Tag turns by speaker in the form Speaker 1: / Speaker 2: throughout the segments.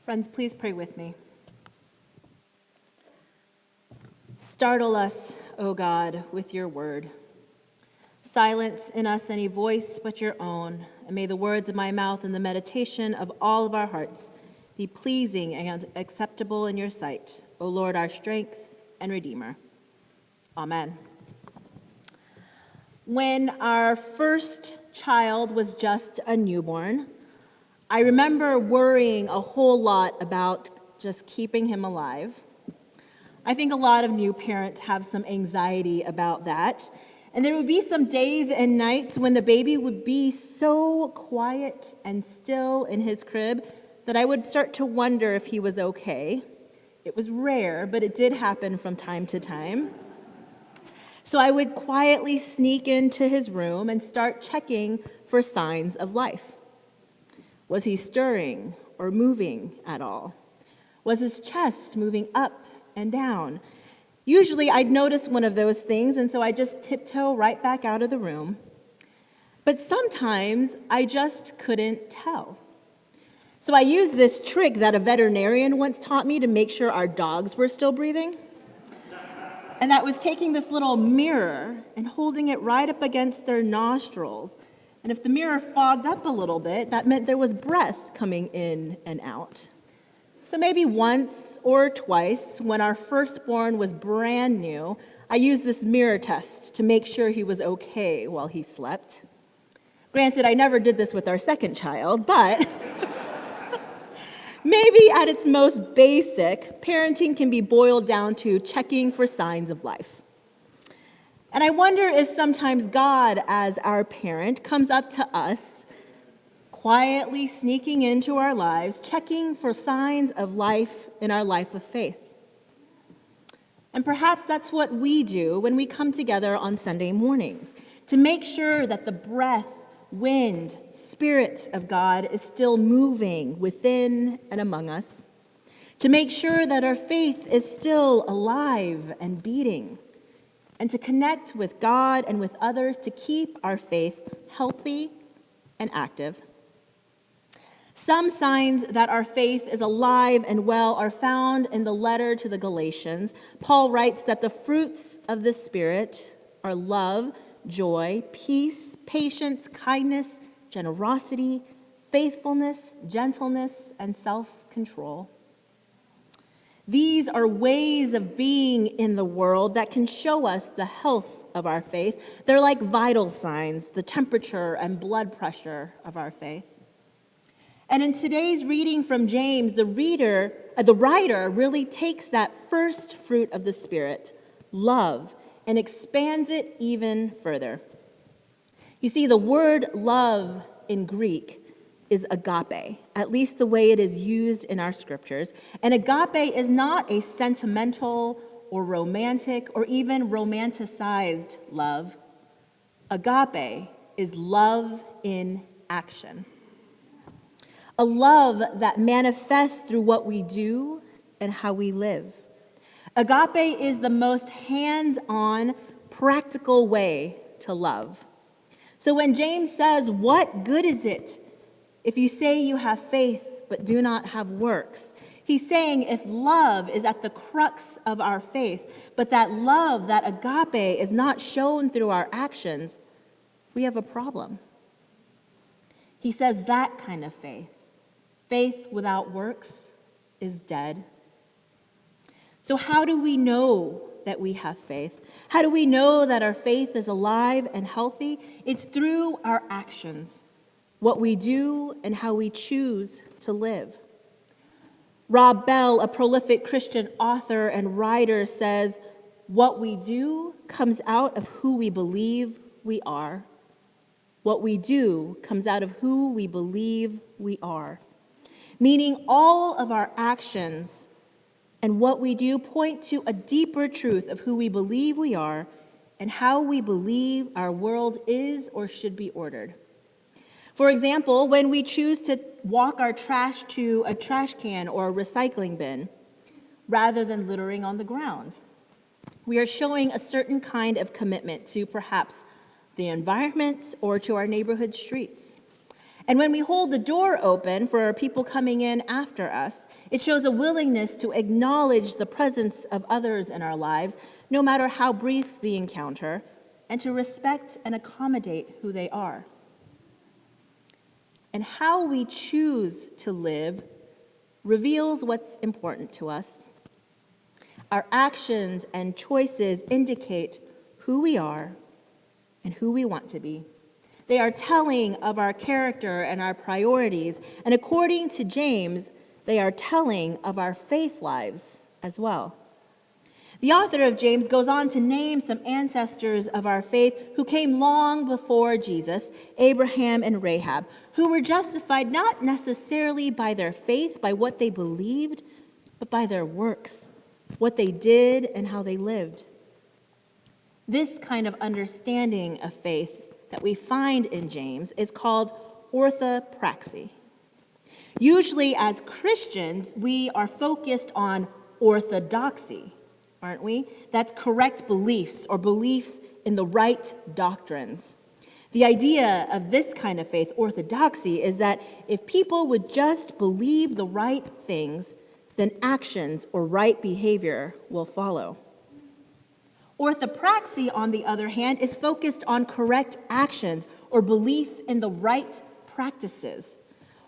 Speaker 1: Friends, please pray with me. Startle us, O God, with your word. Silence in us any voice but your own, and may the words of my mouth and the meditation of all of our hearts be pleasing and acceptable in your sight, O Lord, our strength and Redeemer. Amen. When our first child was just a newborn, I remember worrying a whole lot about just keeping him alive. I think a lot of new parents have some anxiety about that. And there would be some days and nights when the baby would be so quiet and still in his crib that I would start to wonder if he was okay. It was rare, but it did happen from time to time. So I would quietly sneak into his room and start checking for signs of life. Was he stirring or moving at all? Was his chest moving up and down? Usually I'd notice one of those things, and so I just tiptoe right back out of the room. But sometimes I just couldn't tell. So I used this trick that a veterinarian once taught me to make sure our dogs were still breathing. And that was taking this little mirror and holding it right up against their nostrils. And if the mirror fogged up a little bit, that meant there was breath coming in and out. So maybe once or twice, when our firstborn was brand new, I used this mirror test to make sure he was okay while he slept. Granted, I never did this with our second child, but maybe at its most basic, parenting can be boiled down to checking for signs of life. And I wonder if sometimes God, as our parent, comes up to us, quietly sneaking into our lives, checking for signs of life in our life of faith. And perhaps that's what we do when we come together on Sunday mornings, to make sure that the breath, wind, spirit of God is still moving within and among us, to make sure that our faith is still alive and beating, and to connect with God and with others to keep our faith healthy and active. Some signs that our faith is alive and well are found in the letter to the Galatians. Paul writes that the fruits of the Spirit are love, joy, peace, patience, kindness, generosity, faithfulness, gentleness, and self-control. These are ways of being in the world that can show us the health of our faith. They're like vital signs, the temperature and blood pressure of our faith. And in today's reading from James, the writer really takes that first fruit of the Spirit, love, and expands it even further. You see, the word love in Greek is agape, at least the way it is used in our scriptures. And agape is not a sentimental or romantic or even romanticized love. Agape is love in action. A love that manifests through what we do and how we live. Agape is the most hands-on, practical way to love. So when James says, "What good is it if you say you have faith but do not have works?" He's saying if love is at the crux of our faith, but that love, that agape, is not shown through our actions, we have a problem. He says that kind of faith, faith without works, is dead. So how do we know that we have faith? How do we know that our faith is alive and healthy? It's through our actions, what we do and how we choose to live. Rob Bell, a prolific Christian author and writer, says, "What we do comes out of who we believe we are. What we do comes out of who we believe we are." Meaning all of our actions and what we do point to a deeper truth of who we believe we are and how we believe our world is or should be ordered. For example, when we choose to walk our trash to a trash can or a recycling bin, rather than littering on the ground, we are showing a certain kind of commitment to perhaps the environment or to our neighborhood streets. And when we hold the door open for people coming in after us, it shows a willingness to acknowledge the presence of others in our lives, no matter how brief the encounter, and to respect and accommodate who they are. And how we choose to live reveals what's important to us. Our actions and choices indicate who we are and who we want to be. They are telling of our character and our priorities, and according to James, they are telling of our faith lives as well. The author of James goes on to name some ancestors of our faith who came long before Jesus, Abraham and Rahab, who were justified not necessarily by their faith, by what they believed, but by their works, what they did and how they lived. This kind of understanding of faith that we find in James is called orthopraxy. Usually as Christians, we are focused on orthodoxy, aren't we? That's correct beliefs or belief in the right doctrines. The idea of this kind of faith, orthodoxy, is that if people would just believe the right things, then actions or right behavior will follow. Orthopraxy, on the other hand, is focused on correct actions or belief in the right practices.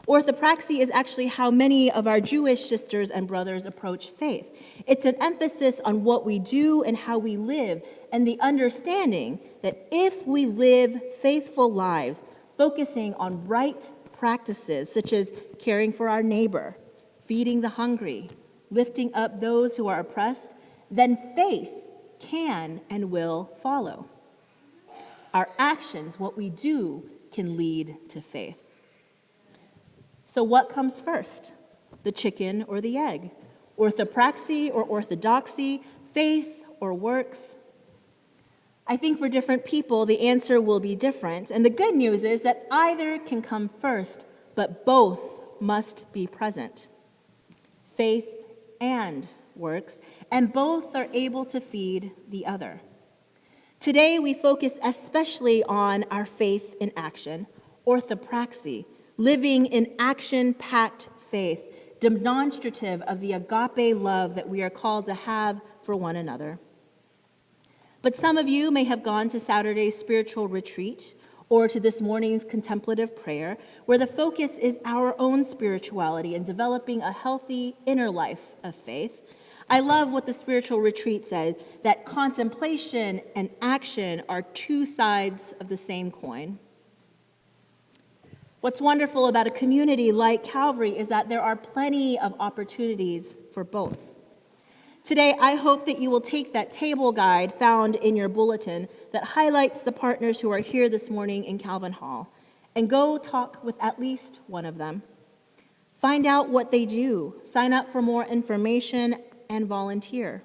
Speaker 1: Orthopraxy is actually how many of our Jewish sisters and brothers approach faith. It's an emphasis on what we do and how we live, and the understanding that if we live faithful lives, focusing on right practices such as caring for our neighbor, feeding the hungry, lifting up those who are oppressed, then faith can and will follow. Our actions, what we do, can lead to faith. So what comes first? The chicken or the egg? Orthopraxy or orthodoxy? Faith or works? I think for different people, the answer will be different. And the good news is that either can come first, but both must be present. Faith and works, and both are able to feed the other. Today, we focus especially on our faith in action, orthopraxy, living in action-packed faith, demonstrative of the agape love that we are called to have for one another. But some of you may have gone to Saturday's spiritual retreat or to this morning's contemplative prayer, where the focus is our own spirituality and developing a healthy inner life of faith. I love what the spiritual retreat said, that contemplation and action are two sides of the same coin. What's wonderful about a community like Calvary is that there are plenty of opportunities for both. Today, I hope that you will take that table guide found in your bulletin that highlights the partners who are here this morning in Calvin Hall and go talk with at least one of them. Find out what they do, sign up for more information, and volunteer.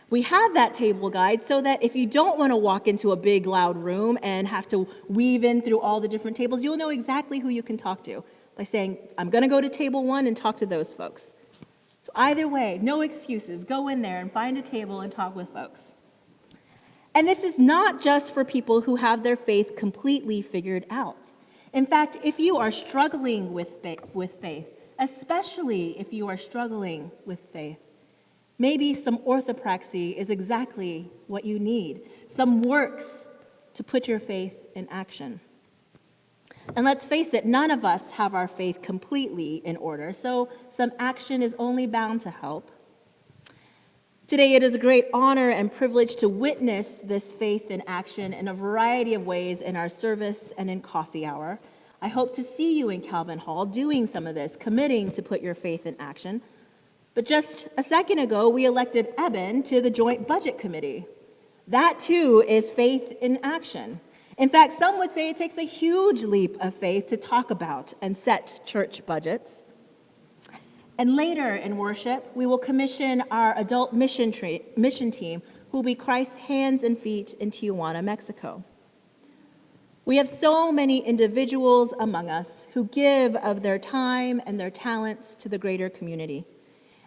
Speaker 1: We have that table guide so that if you don't want to walk into a big, loud room and have to weave in through all the different tables, you'll know exactly who you can talk to by saying, I'm going to go to table 1 and talk to those folks. So either way, no excuses. Go in there and find a table and talk with folks. And this is not just for people who have their faith completely figured out. In fact, if you are struggling with faith, especially if you are struggling with faith, maybe some orthopraxy is exactly what you need, some works to put your faith in action. And let's face it, none of us have our faith completely in order, so some action is only bound to help. Today, it is a great honor and privilege to witness this faith in action in a variety of ways in our service and in coffee hour. I hope to see you in Calvin Hall doing some of this, committing to put your faith in action. But just a second ago, we elected Eben to the Joint Budget Committee. That, too, is faith in action. In fact, some would say it takes a huge leap of faith to talk about and set church budgets. And later in worship, we will commission our adult mission team, who will be Christ's hands and feet in Tijuana, Mexico. We have so many individuals among us who give of their time and their talents to the greater community.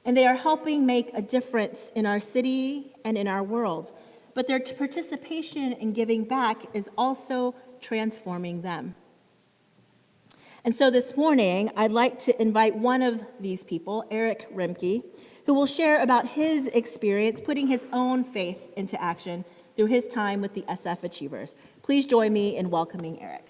Speaker 1: And they are helping make a difference in our city and in our world. But their participation in giving back is also transforming them. And so this morning, I'd like to invite one of these people, Eric Remke, who will share about his experience putting his own faith into action through his time with the SF Achievers. Please join me in welcoming Eric.